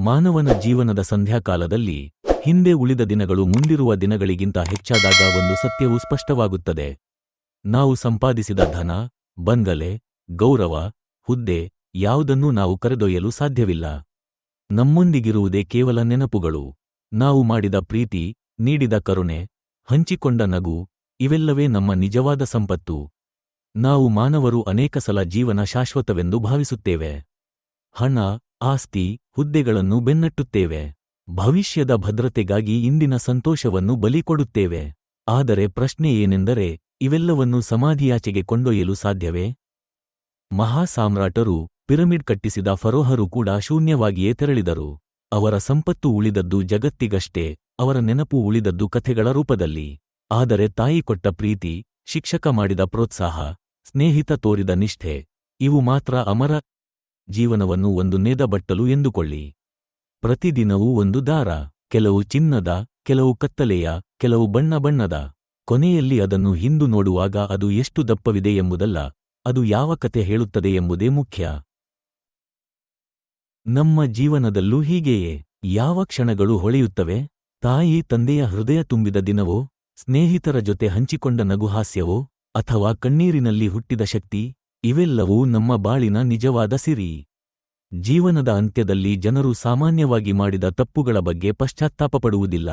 ಮಾನವನ ಜೀವನದ ಸಂಧ್ಯಾಕಾಲದಲ್ಲಿ ಹಿಂದೆ ಉಳಿದ ದಿನಗಳು ಮುಂದಿರುವ ದಿನಗಳಿಗಿಂತ ಹೆಚ್ಚಾದಾಗ ಒಂದು ಸತ್ಯವು ಸ್ಪಷ್ಟವಾಗುತ್ತದೆ. ನಾವು ಸಂಪಾದಿಸಿದ ಧನ, ಬಂಗಲೆ, ಗೌರವ, ಹುದ್ದೆ ಯಾವುದನ್ನೂ ನಾವು ಕರೆದೊಯ್ಯಲು ಸಾಧ್ಯವಿಲ್ಲ. ನಮ್ಮೊಂದಿಗಿರುವುದೇ ಕೇವಲ ನೆನಪುಗಳು. ನಾವು ಮಾಡಿದ ಪ್ರೀತಿ, ನೀಡಿದ ಕರುಣೆ, ಹಂಚಿಕೊಂಡ ನಗು ಇವೆಲ್ಲವೇ ನಮ್ಮ ನಿಜವಾದ ಸಂಪತ್ತು. ನಾವು ಮಾನವರು ಅನೇಕ ಸಲ ಜೀವನ ಶಾಶ್ವತವೆಂದು ಭಾವಿಸುತ್ತೇವೆ. ಹಣ, ಆಸ್ತಿ, ಹುದ್ದೆಗಳನ್ನು ಬೆನ್ನಟ್ಟುತ್ತೇವೆ. ಭವಿಷ್ಯದ ಭದ್ರತೆಗಾಗಿ ಇಂದಿನ ಸಂತೋಷವನ್ನು ಬಲಿ ಕೊಡುತ್ತೇವೆ. ಆದರೆ ಪ್ರಶ್ನೆ ಏನೆಂದರೆ, ಇವೆಲ್ಲವನ್ನೂ ಸಮಾಧಿಯಾಚೆಗೆ ಕೊಂಡೊಯ್ಯಲು ಸಾಧ್ಯವೇ? ಮಹಾಸಾಮ್ರಾಟರು, ಪಿರಮಿಡ್ ಕಟ್ಟಿಸಿದ ಫರೋಹರು ಕೂಡ ಶೂನ್ಯವಾಗಿಯೇ ತೆರಳಿದರು. ಅವರ ಸಂಪತ್ತು ಉಳಿದದ್ದು ಜಗತ್ತಿಗಷ್ಟೇ, ಅವರ ನೆನಪು ಉಳಿದದ್ದು ಕಥೆಗಳ ರೂಪದಲ್ಲಿ. ಆದರೆ ತಾಯಿ ಕೊಟ್ಟ ಪ್ರೀತಿ, ಶಿಕ್ಷಕ ಮಾಡಿದ ಪ್ರೋತ್ಸಾಹ, ಸ್ನೇಹಿತ ತೋರಿದ ನಿಷ್ಠೆ ಇವು ಮಾತ್ರ ಅಮರ. ಜೀವನವನ್ನು ಒಂದು ನೇದಬಟ್ಟಲು ಎಂದುಕೊಳ್ಳಿ. ಪ್ರತಿದಿನವೂ ಒಂದು ದಾರ, ಕೆಲವು ಚಿನ್ನದ, ಕೆಲವು ಕತ್ತಲೆಯ, ಕೆಲವು ಬಣ್ಣ ಬಣ್ಣದ. ಕೊನೆಯಲ್ಲಿ ಅದನ್ನು ಹಿಂದು ನೋಡುವಾಗ ಅದು ಎಷ್ಟು ದಪ್ಪವಿದೆ ಎಂಬುದಲ್ಲ, ಅದು ಯಾವ ಕತೆ ಹೇಳುತ್ತದೆ ಎಂಬುದೇ ಮುಖ್ಯ. ನಮ್ಮ ಜೀವನದಲ್ಲೂ ಹೀಗೆಯೇ. ಯಾವ ಕ್ಷಣಗಳು ಹೊಳೆಯುತ್ತವೆ? ತಾಯಿ ತಂದೆಯ ಹೃದಯ ತುಂಬಿದ ದಿನವೋ, ಸ್ನೇಹಿತರ ಜೊತೆ ಹಂಚಿಕೊಂಡ ನಗುಹಾಸ್ಯವೋ, ಅಥವಾ ಕಣ್ಣೀರಿನಲ್ಲಿ ಹುಟ್ಟಿದ ಶಕ್ತಿ? ಇವೆಲ್ಲವೂ ನಮ್ಮ ಬಾಳಿನ ನಿಜವಾದ ಸಿರಿ. ಜೀವನದ ಅಂತ್ಯದಲ್ಲಿ ಜನರು ಸಾಮಾನ್ಯವಾಗಿ ಮಾಡಿದ ತಪ್ಪುಗಳ ಬಗ್ಗೆ ಪಶ್ಚಾತ್ತಾಪಪಡುವುದಿಲ್ಲ.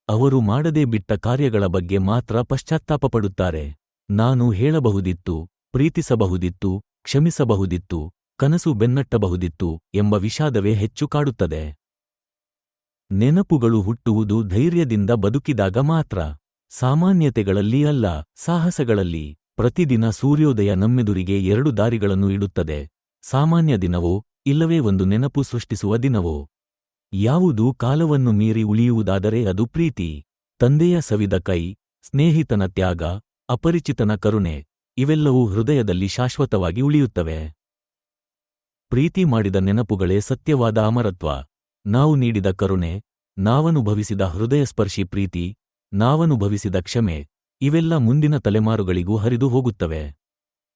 ಅವರು ಮಾಡದೇ ಬಿಟ್ಟ ಕಾರ್ಯಗಳ ಬಗ್ಗೆ ಮಾತ್ರ ಪಶ್ಚಾತ್ತಾಪಪಡುತ್ತಾರೆ. ನಾನು ಹೇಳಬಹುದಿತ್ತು, ಪ್ರೀತಿಸಬಹುದಿತ್ತು, ಕ್ಷಮಿಸಬಹುದಿತ್ತು, ಕನಸು ಬೆನ್ನಟ್ಟಬಹುದಿತ್ತು ಎಂಬ ವಿಷಾದವೇ ಹೆಚ್ಚು ಕಾಡುತ್ತದೆ. ನೆನಪುಗಳು ಹುಟ್ಟುವುದು ಧೈರ್ಯದಿಂದ ಬದುಕಿದಾಗ ಮಾತ್ರ. ಸಾಮಾನ್ಯತೆಗಳಲ್ಲಿ ಅಲ್ಲ, ಸಾಹಸಗಳಲ್ಲಿ. ಪ್ರತಿದಿನ ಸೂರ್ಯೋದಯ ನಮ್ಮೆದುರಿಗೆ 2 ದಾರಿಗಳನ್ನು ಇಡುತ್ತದೆ. ಸಾಮಾನ್ಯ ದಿನವೋ, ಇಲ್ಲವೇ ಒಂದು ನೆನಪು ಸೃಷ್ಟಿಸುವ ದಿನವೋ. ಯಾವುದು ಕಾಲವನ್ನು ಮೀರಿ ಉಳಿಯುವುದಾದರೆ ಅದು ಪ್ರೀತಿ. ತಂದೆಯ ಸವಿದ ಕೈ, ಸ್ನೇಹಿತನ ತ್ಯಾಗ, ಅಪರಿಚಿತನ ಕರುಣೆ ಇವೆಲ್ಲವೂ ಹೃದಯದಲ್ಲಿ ಶಾಶ್ವತವಾಗಿ ಉಳಿಯುತ್ತವೆ. ಪ್ರೀತಿ ಮಾಡಿದ ನೆನಪುಗಳೇ ಸತ್ಯವಾದ ಅಮರತ್ವ. ನಾವು ನೀಡಿದ ಕರುಣೆ, ನಾವನುಭವಿಸಿದ ಹೃದಯಸ್ಪರ್ಶಿ ಪ್ರೀತಿ, ನಾವನುಭವಿಸಿದ ಕ್ಷಮೆ ಇವೆಲ್ಲ ಮುಂದಿನ ತಲೆಮಾರುಗಳಿಗೂ ಹರಿದು ಹೋಗುತ್ತವೆ.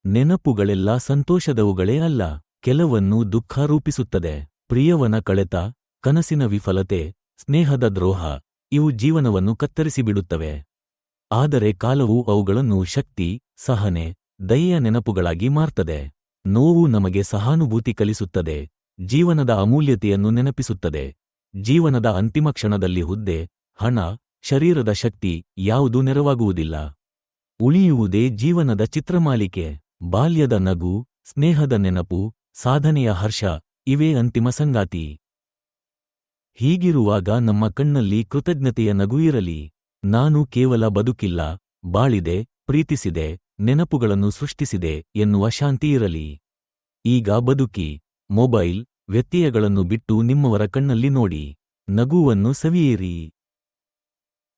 ನೆನಪುಗಳೆಲ್ಲ ಸಂತೋಷದವುಗಳೇ ಅಲ್ಲ, ಕೆಲವನ್ನು ದುಃಖ ರೂಪಿಸುತ್ತದೆ. ಪ್ರಿಯವನ ಕಳೆತ, ಕನಸಿನ ವಿಫಲತೆ, ಸ್ನೇಹದ ದ್ರೋಹ ಇವು ಜೀವನವನ್ನು ಕತ್ತರಿಸಿಬಿಡುತ್ತವೆ. ಆದರೆ ಕಾಲವು ಅವುಗಳನ್ನು ಶಕ್ತಿ, ಸಹನೆ, ದಯೆಯ ನೆನಪುಗಳಾಗಿ ಮಾರ್ತದೆ. ನೋವು ನಮಗೆ ಸಹಾನುಭೂತಿ ಕಲಿಸುತ್ತದೆ, ಜೀವನದ ಅಮೂಲ್ಯತೆಯನ್ನು ನೆನಪಿಸುತ್ತದೆ. ಜೀವನದ ಅಂತಿಮ ಕ್ಷಣದಲ್ಲಿ ಹುದ್ದೆ, ಹಣ, ಶರೀರದ ಶಕ್ತಿ ಯಾವುದೂ ನೆರವಾಗುವುದಿಲ್ಲ. ಉಳಿಯುವುದೇ ಜೀವನದ ಚಿತ್ರಮಾಲಿಕೆ. ಬಾಲ್ಯದ ನಗು, ಸ್ನೇಹದ ನೆನಪು, ಸಾಧನೆಯ ಹರ್ಷ ಇವೇ ಅಂತಿಮ ಸಂಗಾತಿ. ಹೀಗಿರುವಾಗ ನಮ್ಮ ಕಣ್ಣಲ್ಲಿ ಕೃತಜ್ಞತೆಯ ನಗು ಇರಲಿ. ನಾನು ಕೇವಲ ಬದುಕಿಲ್ಲ, ಬಾಳಿದೆ, ಪ್ರೀತಿಸಿದೆ, ನೆನಪುಗಳನ್ನು ಸೃಷ್ಟಿಸಿದೆ ಎನ್ನುವ ಶಾಂತಿ ಇರಲಿ. ಈಗ ಬದುಕಿ. ಮೊಬೈಲ್, ವ್ಯತ್ಯಯಗಳನ್ನು ಬಿಟ್ಟು ನಿಮ್ಮವರ ಕಣ್ಣಲ್ಲಿ ನೋಡಿ. ನಗುವನ್ನು ಸವಿಯಿರಿ.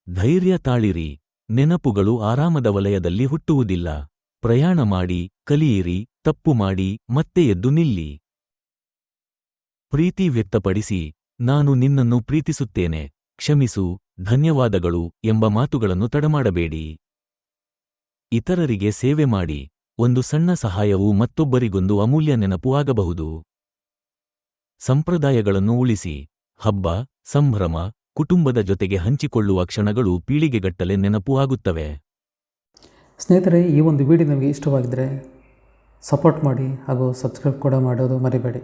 ಧೈರ್ಯ ತಾಳಿರಿ. ನೆನಪುಗಳು ಆರಾಮದ ವಲಯದಲ್ಲಿ ಹುಟ್ಟುವುದಿಲ್ಲ. ಪ್ರಯಾಣ ಮಾಡಿ, ಕಲಿಯಿರಿ, ತಪ್ಪು ಮಾಡಿ, ಮತ್ತೆ ಎದ್ದು ನಿಲ್ಲಿ. ಪ್ರೀತಿ ವ್ಯಕ್ತಪಡಿಸಿ, ನಾನು ನಿನ್ನನ್ನು ಪ್ರೀತಿಸುತ್ತೇನೆ, ಕ್ಷಮಿಸು, ಧನ್ಯವಾದಗಳು ಎಂಬ ಮಾತುಗಳನ್ನು ತಡಮಾಡಬೇಡಿ. ಇತರರಿಗೆ ಸೇವೆ ಮಾಡಿ. ಒಂದು ಸಣ್ಣ ಸಹಾಯವು ಮತ್ತೊಬ್ಬರಿಗೊಂದು ಅಮೂಲ್ಯ ನೆನಪು ಆಗಬಹುದು. ಸಂಪ್ರದಾಯಗಳನ್ನು ಉಳಿಸಿ. ಹಬ್ಬ, ಸಂಭ್ರಮ, ಕುಟುಂಬದ ಜೊತೆಗೆ ಹಂಚಿಕೊಳ್ಳುವ ಕ್ಷಣಗಳು ಪೀಳಿಗೆಗಟ್ಟಲೆ ನೆನಪು ಆಗುತ್ತವೆ. ಸ್ನೇಹಿತರೆ, ಈ ಒಂದು ವಿಡಿಯೋ ನಿಮಗೆ ಇಷ್ಟವಾಗಿದ್ದರೆ ಸಪೋರ್ಟ್ ಮಾಡಿ ಹಾಗೂ ಸಬ್ಸ್ಕ್ರೈಬ್ ಕೂಡ ಮಾಡೋದು ಮರಿಬೇಡಿ.